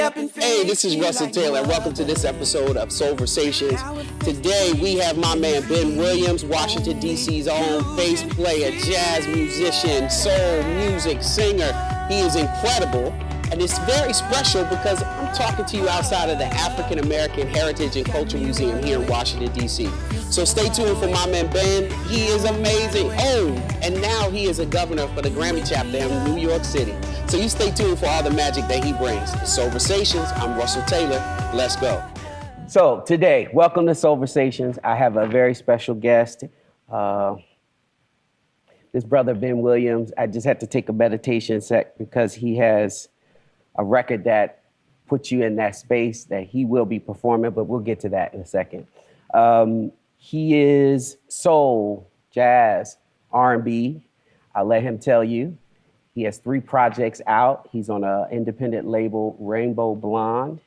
Hey, this is Russell Taylor. Welcome to this episode of Soulversations. Today we have my man Ben Williams, Washington, D.C.'s own bass player, jazz musician, soul music singer. He is incredible, and it's very special because I'm talking to you outside of the African American Heritage and Culture Museum here in Washington, D.C. So stay tuned for my man Ben. He is amazing. Oh, and now he is a governor for the Grammy chapter in New York City. So you stay tuned for all the magic that he brings. It's Soulversations. I'm Russell Taylor. Let's go. So today, welcome to Soulversations. I have a very special guest. This brother, Ben Williams. I just had to take a meditation sec because he has a record that puts you in that space that he will be performing, but we'll get to that in a second. He is soul, jazz, R&B. I'll let him tell you. He has 3 projects out. He's on an independent label, Rainbow Blonde.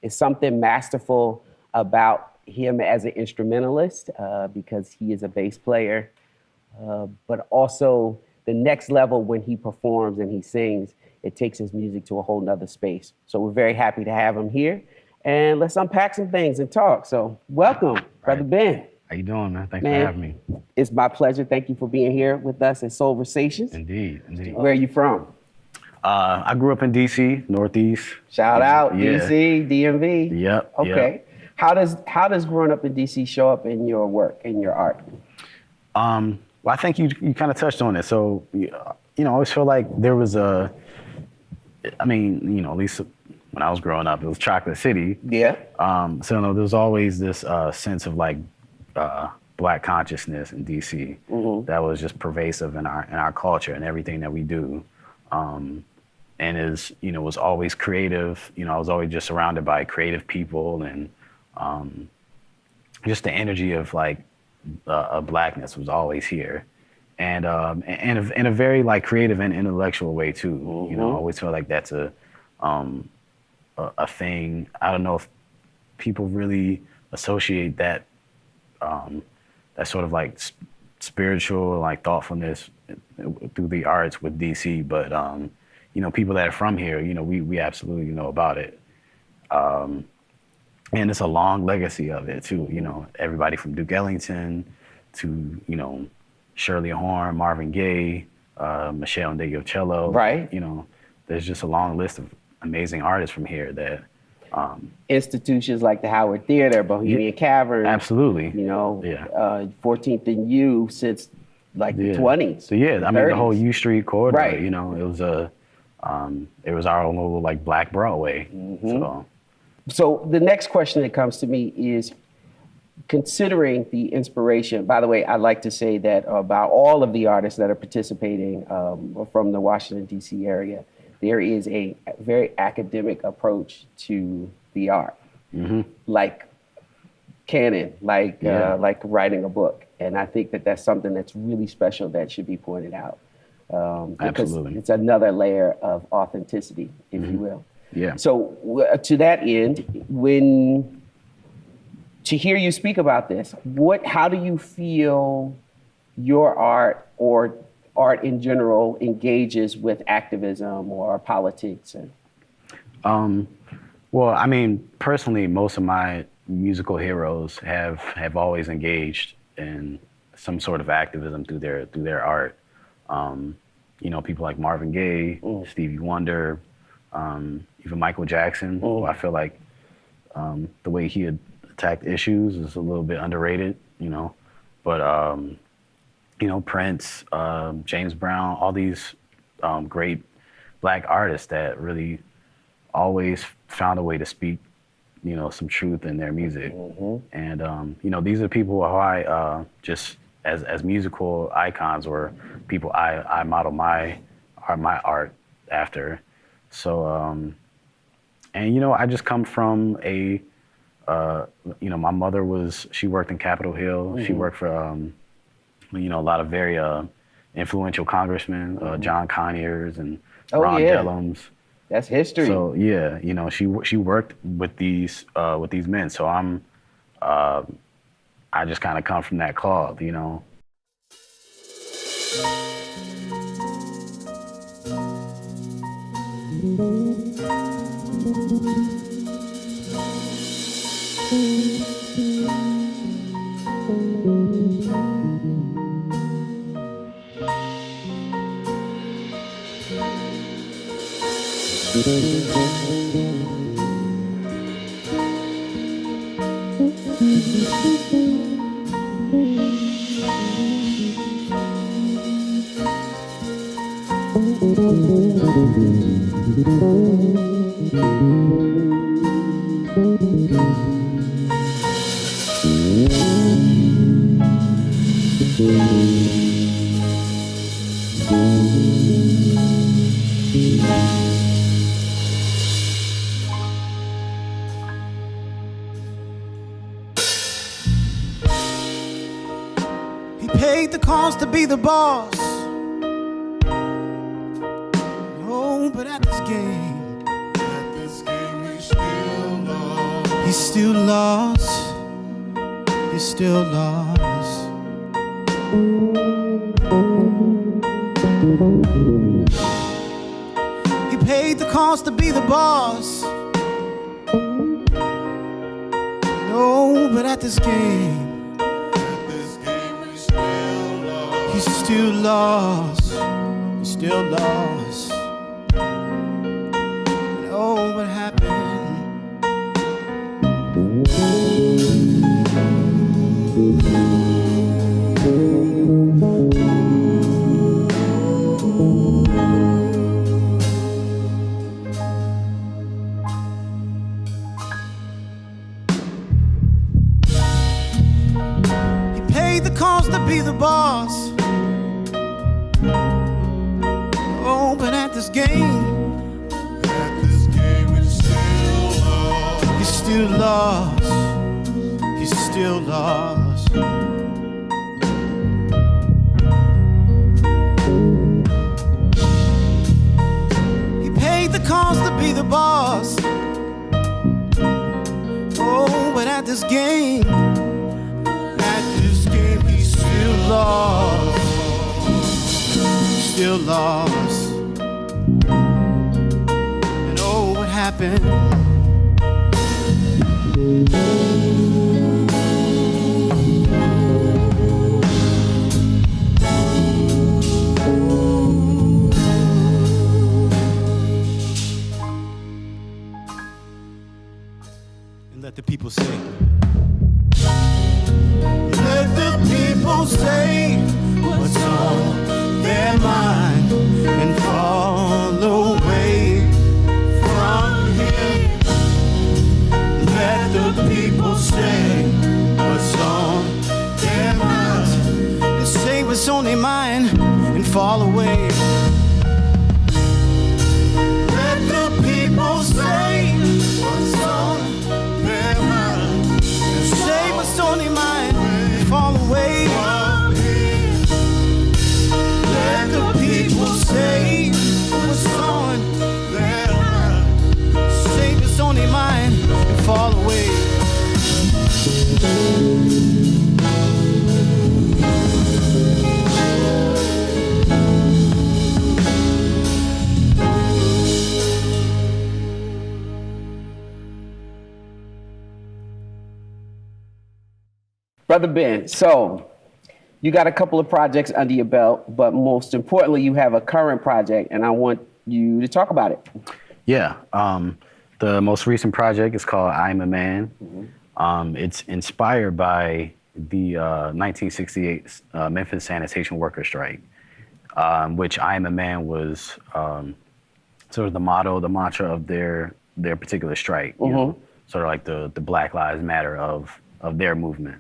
It's something masterful about him as an instrumentalist because he is a bass player, but also the next level when he performs and he sings, it takes his music to a whole nother space. So we're very happy to have him here. And let's unpack some things and talk. So welcome, Brother Ben. How you doing, man? Thanks for having me. It's my pleasure. Thank you for being here with us at Soulversations. Indeed, indeed. Where are you from? I grew up in D.C., Northeast. Shout out, D.C., DMV. Yep. Okay. Yep. How does growing up in D.C. show up in your work, in your art? Well, I think you kind of touched on it. So, I always feel like there was at least when I was growing up, it was Chocolate City. Yeah. So there was always this sense of like Black consciousness in DC that was just pervasive in our culture and everything that we do, and was always creative. I was always just surrounded by creative people, and just the energy of like Blackness was always here, and in a very like creative and intellectual way too. I always feel like that's a thing. I don't know if people really associate that. That sort of like spiritual, like thoughtfulness through the arts with DC, but people that are from here, we absolutely know about it, and it's a long legacy of it too. Everybody from Duke Ellington to Shirley Horn, Marvin Gaye, Michelle Ndegeocello. Right. There's just a long list of amazing artists from here that. Institutions like the Howard Theater, Bohemian Cavern. Absolutely. 14th and U since like the 20s. So the whole U Street corridor, right. It was our own little like Black Broadway. So the next question that comes to me is, considering the inspiration, by the way, I'd like to say that about all of the artists that are participating from the Washington, D.C. area, there is a very academic approach to the art, like canon, like writing a book. And I think that that's something that's really special that should be pointed out. Because Absolutely. It's another layer of authenticity, if you will. Yeah. So to that end, to hear you speak about this, how do you feel your art or art in general engages with activism or politics? Well, personally, most of my musical heroes have always engaged in some sort of activism through their art. People like Marvin Gaye, Stevie Wonder, even Michael Jackson, who I feel like the way he had attacked issues is a little bit underrated, but Prince, James Brown, all these great Black artists that really always found a way to speak, some truth in their music. And, these are people who I just as musical icons or people I model my art after. So, I just come from my mother she worked in Capitol Hill. She worked for, a lot of very influential congressmen, John Conyers and Ron Dellums. That's history. So she worked with these men. So I just kind of come from that cloth, He paid the cost to be the boss. Oh, but at this game he's still lost. He's still lost. He paid the cost to be the boss. No, but at this game he's still lost. He's still lost. And oh, what happened? He paid the cost to be the boss. Oh, but at this game he's still lost. He's still lost. He paid the cost to be the boss. Oh, but at this game he's still lost. Still lost. And oh, what happened? And let the people say. Let the people say what's on their mind and fall away from him. Let the people say what's on their mind and say what's on their mind and fall away. Let the people say what's on their mind and say what's on their mind and fall away. Let the people say what's on their mind, say what's on their mind and fall away. Brother Ben, so you got a couple of projects under your belt, but most importantly, you have a current project, and I want you to talk about it. Yeah. The most recent project is called I'm a Man. It's inspired by the 1968 Memphis sanitation worker strike, which I'm a Man was sort of the motto, the mantra of their particular strike. You know, sort of like the Black Lives Matter of their movement.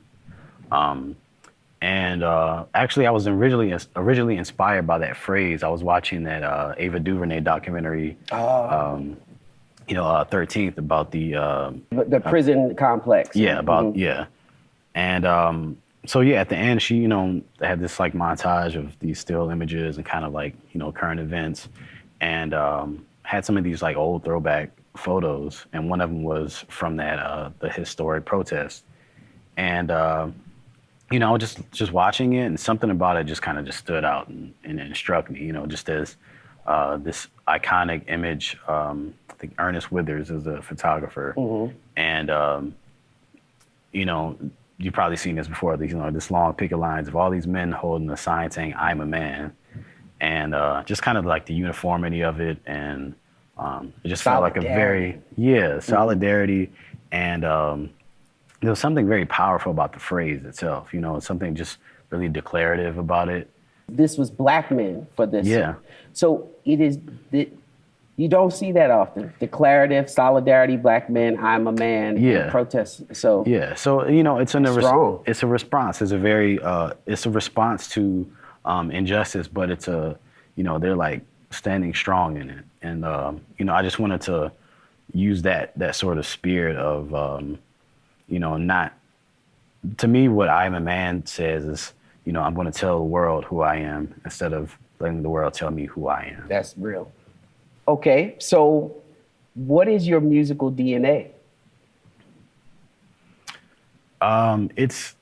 Actually, I was originally inspired by that phrase. I was watching that Ava DuVernay documentary, 13th, about The prison complex. yeah, about yeah, and so yeah, at the end, she they had this like montage of these still images and kind of like current events, and had some of these like old throwback photos, and one of them was from that the historic protest, and just watching it, and something about it just kind of just stood out and struck me, just as this iconic image. I think Ernest Withers is a photographer, and you know, you've probably seen this before. These, you know, this long picket lines of all these men holding a sign saying "I'm a man," and just kind of like the uniformity of it, and it just felt like a very solidarity, and there was something very powerful about the phrase itself. You know, something just really declarative about it. This was black men for this. Yeah. So you don't see that often. Declarative, solidarity, black men, I'm a man, protest. So so you know, it's strong. It's a response. It's a very it's a response to injustice, but it's a, you know, they're like standing strong in it. And you know, I just wanted to use that sort of spirit of you know, not, to me, what I'm a man says is, you know, I'm going to tell the world who I am instead of letting the world tell me who I am. That's real. Okay, so what is your musical DNA? It's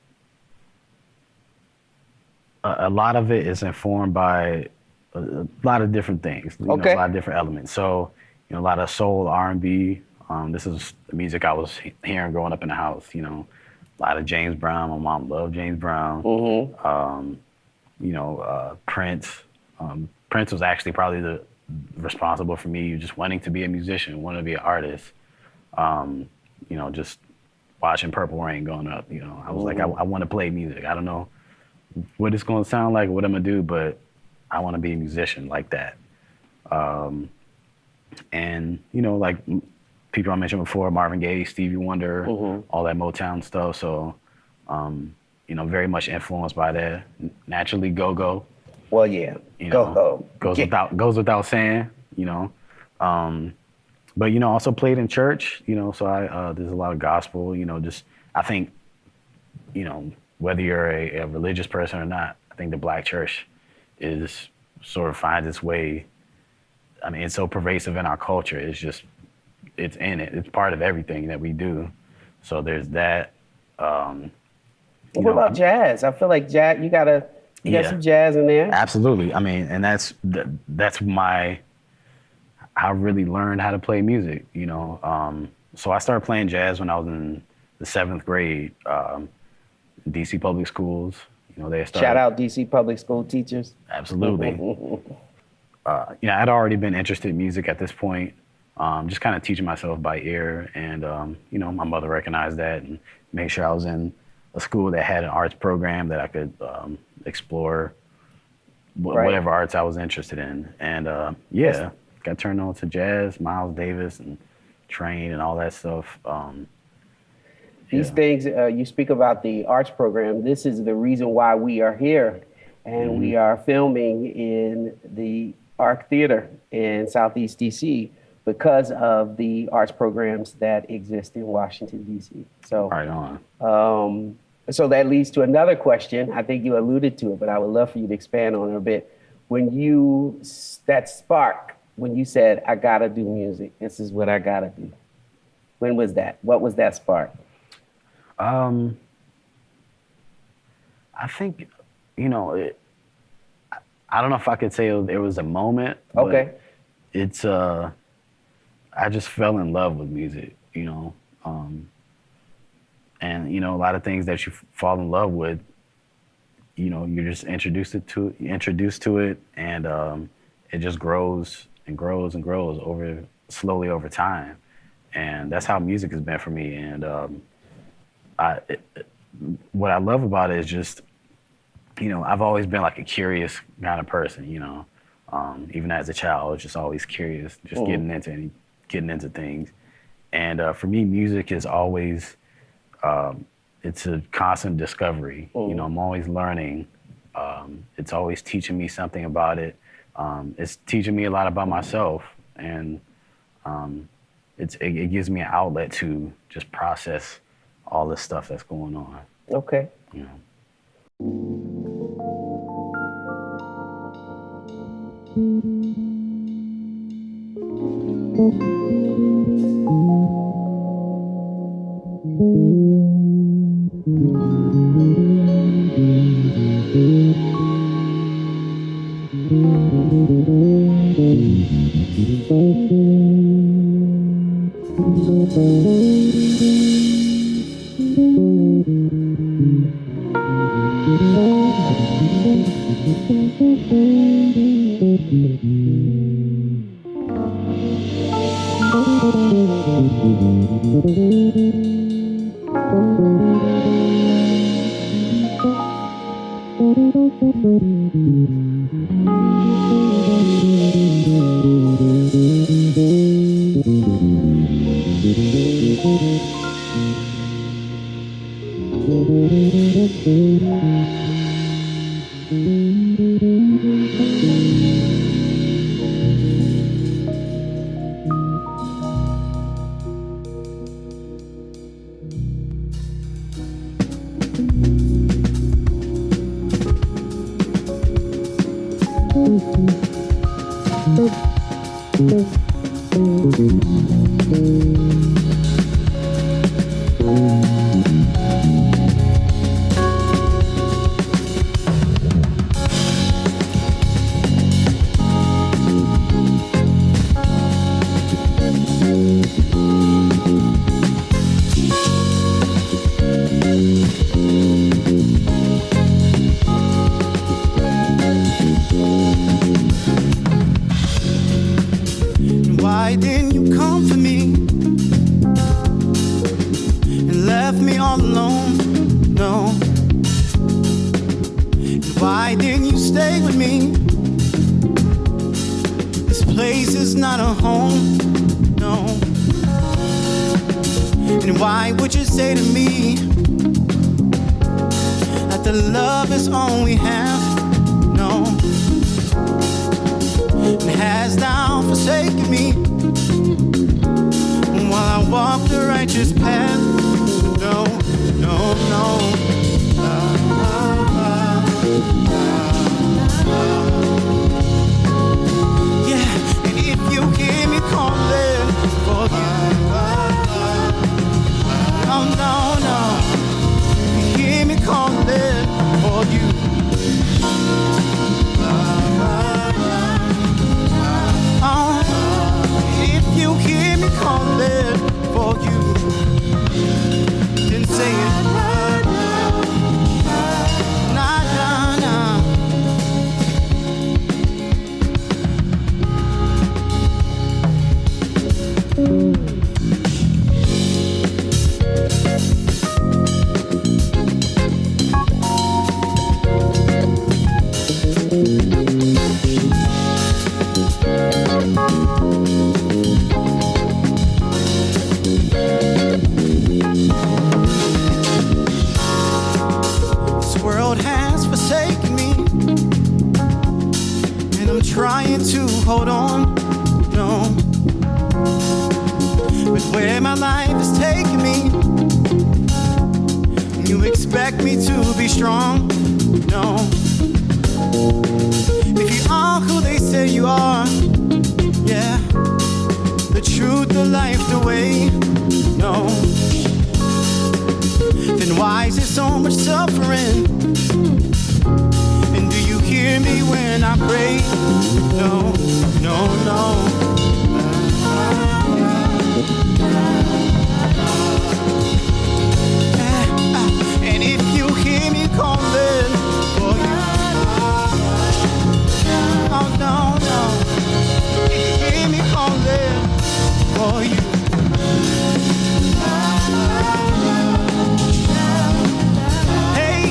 a lot of it is informed by a lot of different things, you know, a lot of different elements. So, you know, a lot of soul, R&B. This is the music I was hearing growing up in the house, you know. A lot of James Brown. My mom loved James Brown. You know, Prince. Prince was actually probably responsible for me just wanting to be a musician, wanting to be an artist. You know, just watching Purple Rain growing up. You know, I was like, I want to play music. I don't know what it's going to sound like, what I'm gonna do, but I want to be a musician like that. And you know, like people I mentioned before, Marvin Gaye, Stevie Wonder, all that Motown stuff. So, you know, very much influenced by that. Naturally, go-go. Well, yeah, you know, goes without saying. You know, but you know, also played in church. You know, so there's a lot of gospel. You know, just I think, you know, whether you're a religious person or not, I think the Black church is sort of finds its way. I mean, it's so pervasive in our culture. It's just, it's in it. It's part of everything that we do. So there's that. What about jazz? I feel like jazz. You got some jazz in there. Absolutely. I mean, and that's I really learned how to play music. You know, so I started playing jazz when I was in the 7th grade. DC public schools. You know, they started. Shout out DC public school teachers. Absolutely. You know, I'd already been interested in music at this point. Just kind of teaching myself by ear, and you know, my mother recognized that and made sure I was in a school that had an arts program that I could explore whatever arts I was interested in. And got turned on to jazz, Miles Davis, and Train, and all that stuff. These things, you speak about the arts program. This is the reason why we are here, and we are filming in the Arc Theater in Southeast DC because of the arts programs that exist in Washington, D.C. So, right on. So that leads to another question. I think you alluded to it, but I would love for you to expand on it a bit. When that spark, when you said, I gotta do music, this is what I gotta do. When was that? What was that spark? I think, you know, I don't know if I could say there was a moment. But it's, I just fell in love with music, you know. And, you know, a lot of things that you fall in love with, you know, you're just introduced to it, and it just grows and grows and grows slowly over time. And that's how music has been for me. And what I love about it is just, you know, I've always been like a curious kind of person, you know. Even as a child, I was just always curious, just getting into things. And for me, music is always, it's a constant discovery. You know, I'm always learning. It's always teaching me something about it. It's teaching me a lot about myself, and it gives me an outlet to just process all this stuff that's going on. Okay. You know. Why didn't you come for me and left me all alone? No. And why didn't you stay with me? This place is not a home, no. And why would you say to me that the love is all we have? No. And has thou forsaken me while I walk the righteous path? No, no, no. Yeah, and if you hear me calling for you, oh no, no. If you hear me calling for you, if you hear me calling for you, then say it. Nah, nah, nah. Trying to hold on, no. But where my life is taking me, you expect me to be strong, no. If you are who they say you are, yeah, the truth, the life, the way, no. Then why is there so much suffering? And do you hear me when I pray? No, no, no. And if you hear me calling for you, oh no, no. If you hear me calling for you, hey,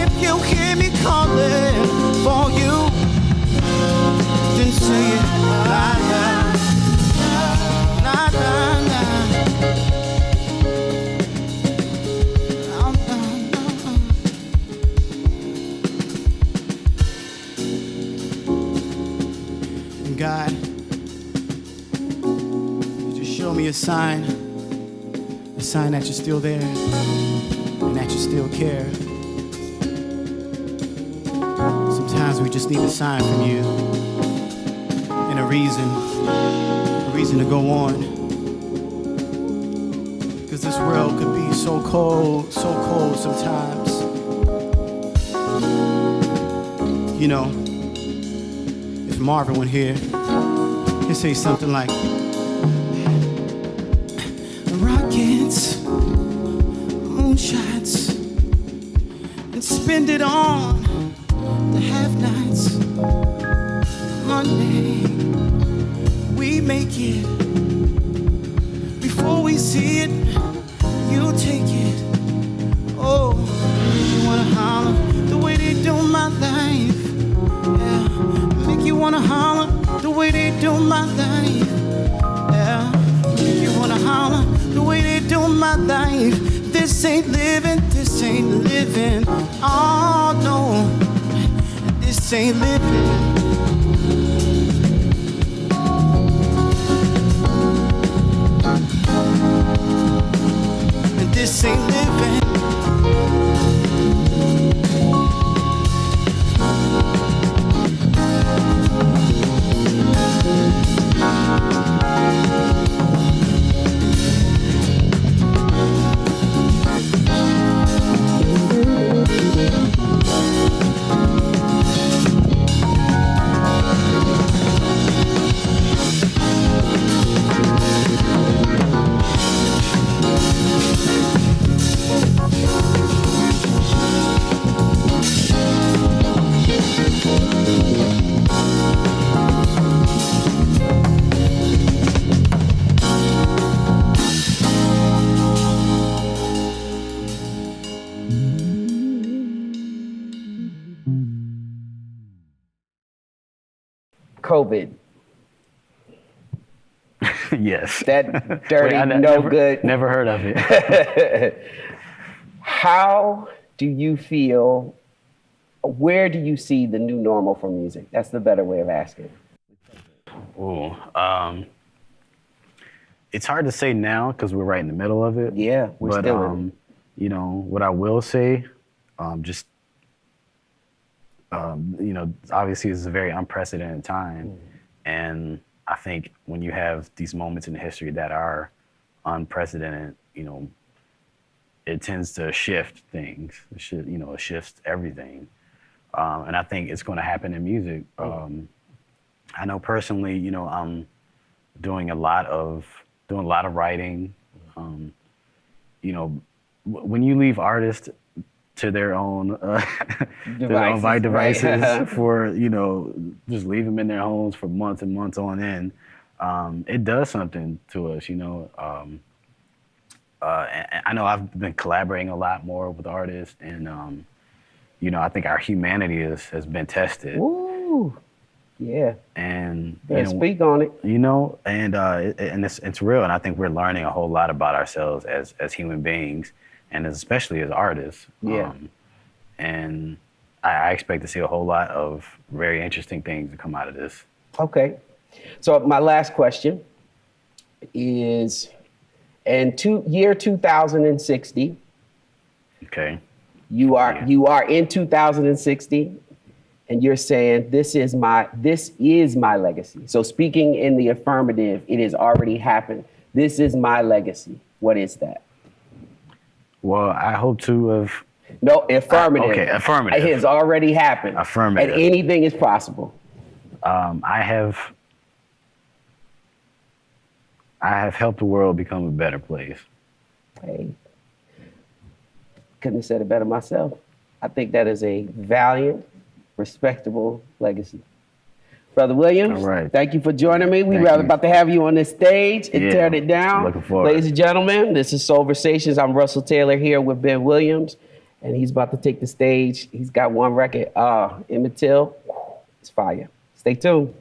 if you hear me calling for you, then say it. La, la, la, la, la. La, la, la. And God, you just show me a sign that you're still there and that you still care. Sometimes we just need a sign from you and a reason to go on. Because this world could be so cold sometimes. You know, if Marvin went here, he'd say something like, rockets, moonshots, and spend it on the have-nots. Monday, we make it. Before we see it, you take it. Oh, you wanna holler the way they do my life. Yeah, make you wanna holler the way they do my life. Yeah, make you wanna holler the way they do my life. This ain't living, this ain't living. Oh no, this ain't living. This ain't living. COVID. Yes. That dirty, good. Never heard of it. How do you feel? Where do you see the new normal for music? That's the better way of asking. Ooh, it's hard to say now because we're right in the middle of it. Yeah, we're still in it. You know, what I will say, you know, obviously this is a very unprecedented time. And I think when you have these moments in history that are unprecedented, you know, it tends to shift things. It shifts everything. And I think it's going to happen in music. I know personally, you know, I'm doing a lot of writing. You know, when you leave artists to their own devices right. for, you know, just leave them in their homes for months and months on end, it does something to us, you know. And I know I've been collaborating a lot more with artists, and you know, I think our humanity has been tested. Ooh, yeah. And you know, speak on it. You know, and it's real, and I think we're learning a whole lot about ourselves as human beings, and especially as artists. Yeah. And I expect to see a whole lot of very interesting things to come out of this. Okay. So my last question is, in year 2060. Okay. You are in 2060, and you're saying this is my legacy. So speaking in the affirmative, it has already happened. This is my legacy. What is that? Well, I hope to have. No, affirmative. Okay, affirmative. It has already happened. Affirmative. And anything is possible. I have helped the world become a better place. Hey, couldn't have said it better myself. I think that is a valiant, respectable legacy. Brother Williams, all right. Thank you for joining me. We're Thank you. about to have you on this stage and tear it down. Looking forward. Ladies and gentlemen, this is Soulversations. I'm Russell Taylor here with Ben Williams, and he's about to take the stage. He's got one record, Emmett Till. It's fire. Stay tuned.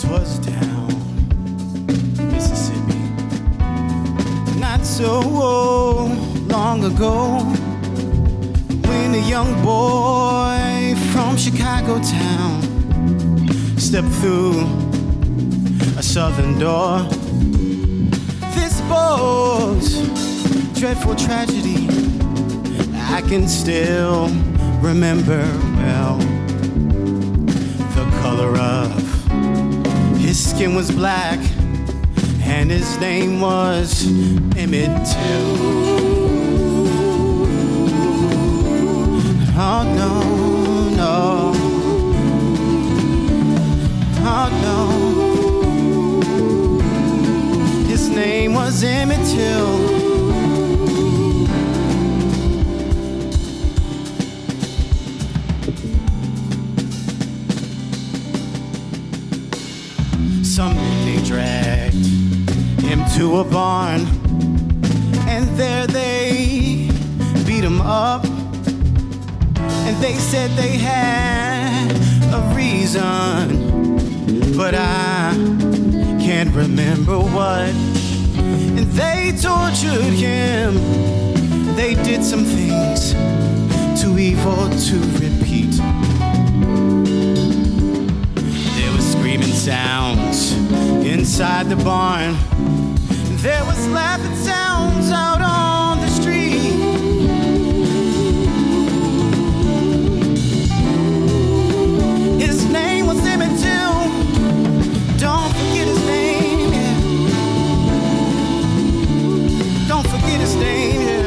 Was down Mississippi not so long ago, when a young boy from Chicago town stepped through a southern door. This boy's dreadful tragedy I can still remember well. The color of his skin was black, and his name was Emmett Till. Oh no, no, oh no, his name was Emmett Till. Someday they dragged him to a barn, and there they beat him up. And they said they had a reason, but I can't remember what. And they tortured him. They did some things too evil to repeat. There was screaming sounds inside the barn. There was laughing sounds out on the street. His name was Emmett Till. Don't forget his name, yeah. Don't forget his name, yeah.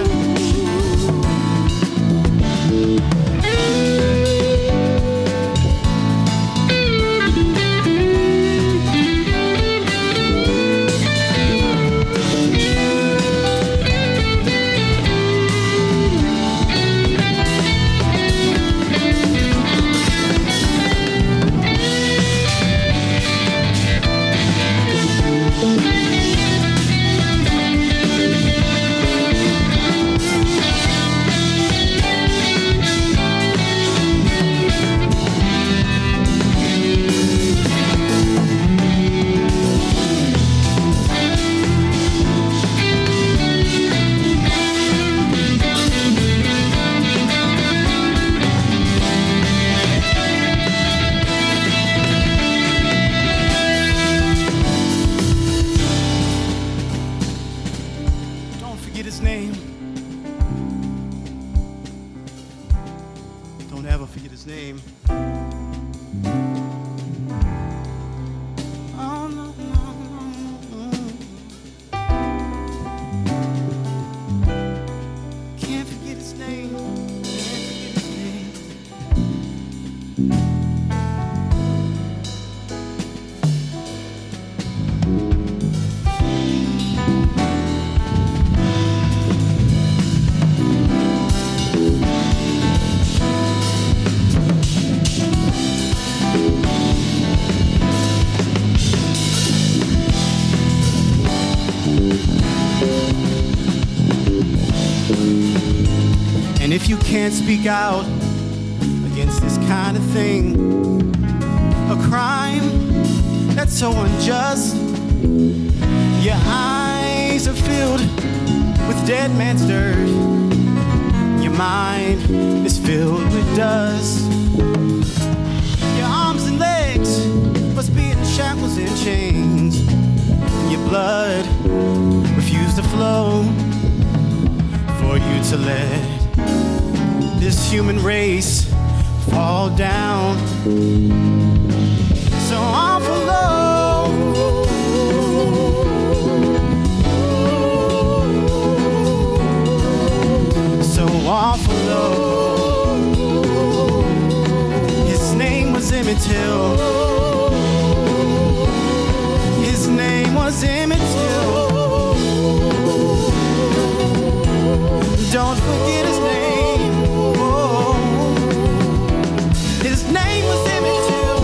If you can't speak out against this kind of thing, a crime that's so unjust, your eyes are filled with dead man's dirt, your mind is filled with dust, your arms and legs must be in shackles and chains, and your blood refused to flow for you to let this human race fall down so awful low. So awful low. His name was Emmett Till. His name was Emmett Till. Don't forget his name. His name was Emmett Till.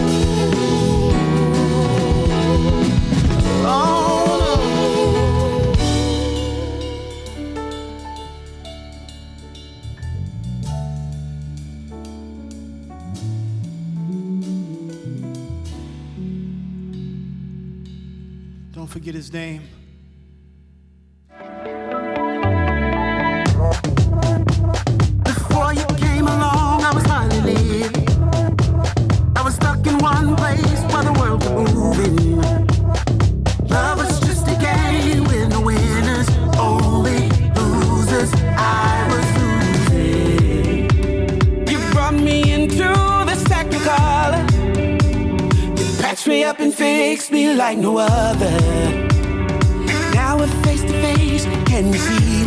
Oh no. Don't forget his name. Before you came along, I was hardly living. I was stuck in one place while the world was moving. Love was just a game with no winners, only losers. I was losing. You brought me into this technicolor. You patched me up and fixed me like no other. Can you feel